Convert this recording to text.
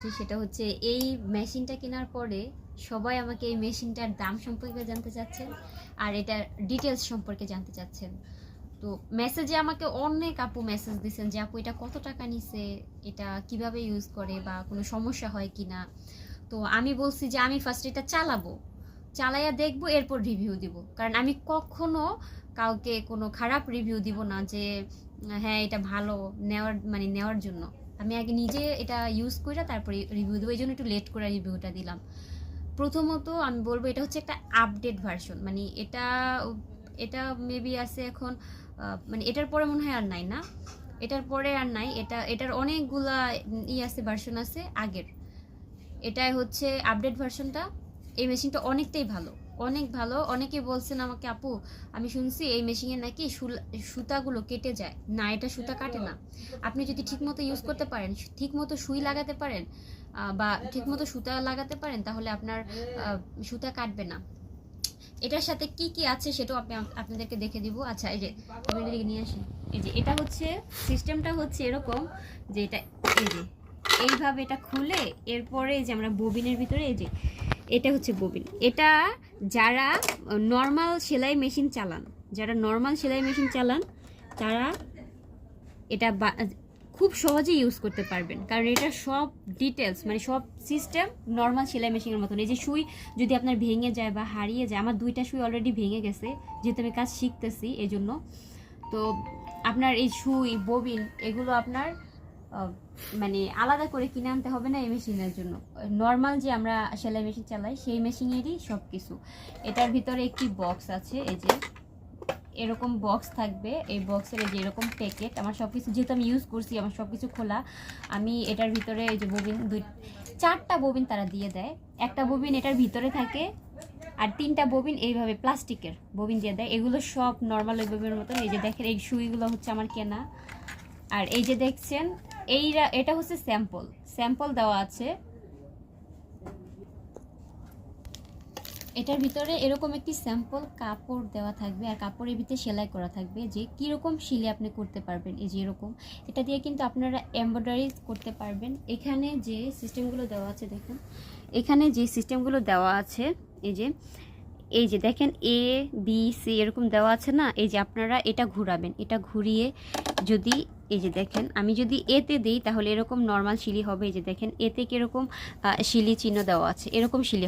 সেটা হচ্ছে এই মেশিনটা কেনার পরে সবাই আমাকে এই মেশিনটার দাম সম্পর্কে জানতে চাচ্ছেন আর এটার ডিটেলস সম্পর্কে জানতে চাচ্ছেন। তো মেসেজে আমাকে অনেক আপু মেসেজ দিয়েছেন যে আপু এটা কত টাকা নিছে, এটা কিভাবে ইউজ করে বা কোনো সমস্যা হয় কি না। তো আমি বলছি যে আমি ফার্স্ট এটা চালাবো, চালাইয়া দেখবো, এরপর রিভিউ দিব। কারণ আমি কখনো কাউকে কোনো খারাপ রিভিউ দিব না যে হ্যাঁ এটা ভালো নেওয়ার জন্য। আমি আগে নিজে এটা ইউজ করে তারপরে রিভিউ দেবো, এই জন্য একটু লেট করে রিভিউটা দিলাম। প্রথমত আমি বলবো এটা হচ্ছে একটা আপডেট ভার্সন, মানে এটা এটা মেবি আছে এখন, মানে এটার পরে মনে হয় আর নাই না, এটার পরে আর নাই। এটার অনেকগুলা আছে, ভার্সন আছে আগের। এটাই হচ্ছে আপডেট ভার্সনটা। এই মেশিনটা অনেকটাই ভালো, অনেক ভালো। অনেকে বলছেন আমাকে আপু আমি শুনছি এই মেশিনে নাকি সুতাগুলো কেটে যায়। না, এটা সুতা কাটে না। আপনি যদি ঠিকমতো ইউজ করতে পারেন, ঠিকমতো সুই লাগাতে পারেন বা ঠিকমতো সুতা লাগাতে পারেন, তাহলে আপনার সুতা কাটবে না। এটার সাথে কি কি আছে সেটাও আপনাদেরকে দেখে দিব। আচ্ছা, এই যে আমি নিয়ে আসি। এই যে এটা হচ্ছে সিস্টেমটা হচ্ছে এরকম যে এটা এই যে এইভাবে এটা খুলে এরপরে যে আমরা ববিনের ভিতরে এই যে এটা হচ্ছে ববিন। এটা যারা নর্মাল সেলাই মেশিন চালান তারা এটা খুব সহজে ইউজ করতে পারবেন, কারণ এটা সব ডিটেলস মানে সব সিস্টেম নর্মাল সেলাই মেশিনের মতন। এই যে সুই যদি আপনার ভেঙে যায় বা হারিয়ে যায়, আমার 2টা সুই অলরেডি ভেঙে গেছে যেহেতু আমি কাজ শিখতেছি এই জন্য। তো আপনার এই সুই ববিন এগুলো আপনার মানে আলাদা করে কিনে আনতে হবে না এই মেশিনের জন্য। নর্মাল যে আমরা সেলাই মেশিন চালাই সেই মেশিনেরই সব কিছু। এটার ভিতরে একটি বক্স আছে, এই যে এরকম বক্স থাকবে। এই বক্সের এই যে এরকম প্যাকেট, আমার সব কিছু যেহেতু আমি ইউজ করছি আমার সব কিছু খোলা। আমি এটার ভিতরে এই যে ববিন 4টা ববিন তারা দিয়ে দেয়। একটা ববিন এটার ভিতরে থাকে আর 3টা ববিন এইভাবে প্লাস্টিকের ববিন দিয়ে দেয়। এগুলো সব নর্মাল ওই ববিনের মতন। এই যে দেখেন এই সুইগুলো হচ্ছে আমার কেনা। আর এই যে দেখছেন এটা হচ্ছে স্যাম্পল দেওয়া আছে। এটার ভিতরে এরকম একটি স্যাম্পল কাপড় দেওয়া থাকবে আর কাপড়ের ভিতরে সেলাই করা থাকবে যে কীরকম সিলে আপনি করতে পারবেন। এই যে এরকম এটা দিয়ে কিন্তু আপনারা এমব্রয়ডারি করতে পারবেন। এখানে যে সিস্টেমগুলো দেওয়া আছে দেখুন, এখানে যে সিস্টেমগুলো দেওয়া আছে এই যে দেখেন এ বি সি এরকম দেওয়া আছে না। এই যে আপনারা এটা ঘুরাবেন, এটা ঘুরিয়ে যদি এই যে দেখেন আমি যদি এতে দিই তাহলে এরকম নর্মাল শিলি হবে। এই যে দেখেন এতে কীরকম শিলি চিহ্ন দেওয়া আছে, এরকম শিলি